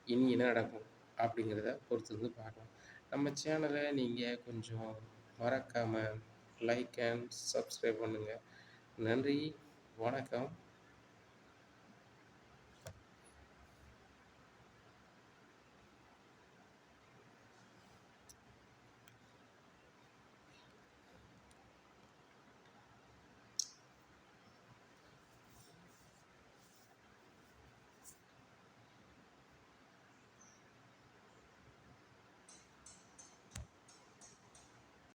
இனி என்ன நடக்கும் அப்படிங்கிறத பொறுத்திருந்து பார்க்கலாம். நம்ம சேனலை நீங்கள் கொஞ்சம் மறக்காம லைக் அண்ட் சப்ஸ்கிரைப் பண்ணுங்க. நன்றி, வணக்கம்.